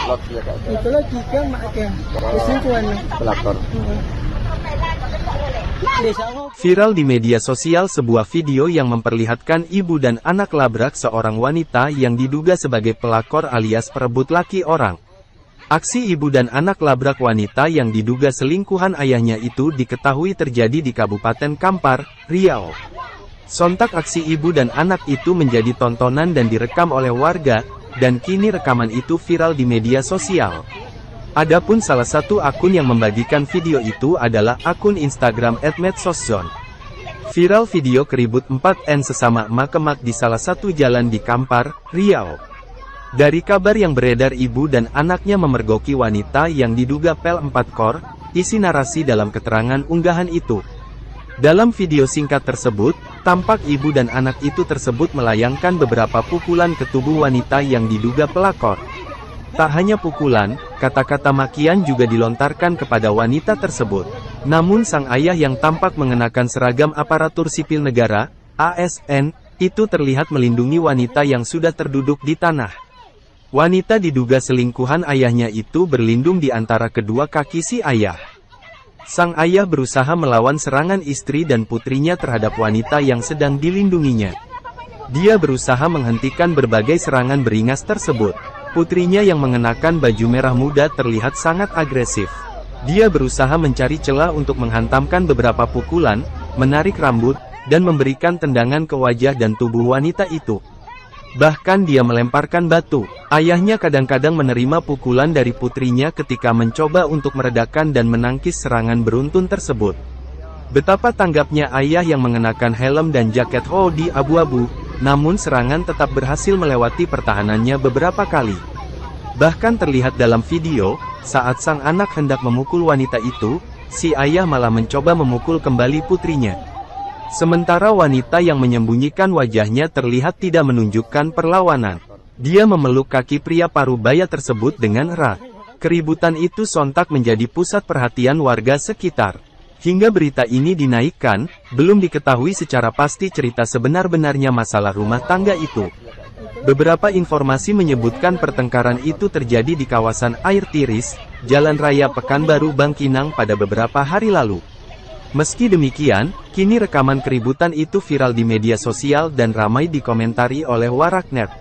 Lot ya Kak. Itulah juga maknya. Kesimpulan. Pelakor. Viral di media sosial sebuah video yang memperlihatkan ibu dan anak labrak seorang wanita yang diduga sebagai pelakor alias perebut laki orang. Aksi ibu dan anak labrak wanita yang diduga selingkuhan ayahnya itu diketahui terjadi di Kabupaten Kampar, Riau. Sontak aksi ibu dan anak itu menjadi tontonan dan direkam oleh warga, dan kini rekaman itu viral di media sosial. Adapun salah satu akun yang membagikan video itu adalah akun Instagram @medsoszone. Viral video keribut 4N sesama emak-emak di salah satu jalan di Kampar, Riau. Dari kabar yang beredar, ibu dan anaknya memergoki wanita yang diduga pel 4 kor, isi narasi dalam keterangan unggahan itu. Dalam video singkat tersebut, tampak ibu dan anak itu tersebut melayangkan beberapa pukulan ke tubuh wanita yang diduga pelakor. Tak hanya pukulan, kata-kata makian juga dilontarkan kepada wanita tersebut. Namun sang ayah yang tampak mengenakan seragam aparatur sipil negara, ASN, itu terlihat melindungi wanita yang sudah terduduk di tanah. Wanita diduga selingkuhan ayahnya itu berlindung di antara kedua kaki si ayah. Sang ayah berusaha melawan serangan istri dan putrinya terhadap wanita yang sedang dilindunginya. Dia berusaha menghentikan berbagai serangan beringas tersebut. Putrinya yang mengenakan baju merah muda terlihat sangat agresif. Dia berusaha mencari celah untuk menghantamkan beberapa pukulan, menarik rambut, dan memberikan tendangan ke wajah dan tubuh wanita itu. Bahkan dia melemparkan batu. Ayahnya kadang-kadang menerima pukulan dari putrinya ketika mencoba untuk meredakan dan menangkis serangan beruntun tersebut. Betapa tanggapnya ayah yang mengenakan helm dan jaket hoodie abu-abu, namun serangan tetap berhasil melewati pertahanannya beberapa kali. Bahkan terlihat dalam video, saat sang anak hendak memukul wanita itu, si ayah malah mencoba memukul kembali putrinya. Sementara wanita yang menyembunyikan wajahnya terlihat tidak menunjukkan perlawanan. Dia memeluk kaki pria parubaya tersebut dengan erat. Keributan itu sontak menjadi pusat perhatian warga sekitar. Hingga berita ini dinaikkan, belum diketahui secara pasti cerita sebenar-benarnya masalah rumah tangga itu. Beberapa informasi menyebutkan pertengkaran itu terjadi di kawasan Air Tiris, Jalan Raya Pekanbaru Bangkinang pada beberapa hari lalu. Meski demikian, kini rekaman keributan itu viral di media sosial dan ramai dikomentari oleh warganet.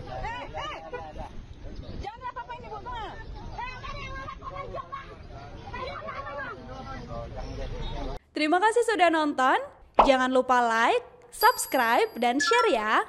Terima kasih sudah nonton, jangan lupa like, subscribe, dan share ya!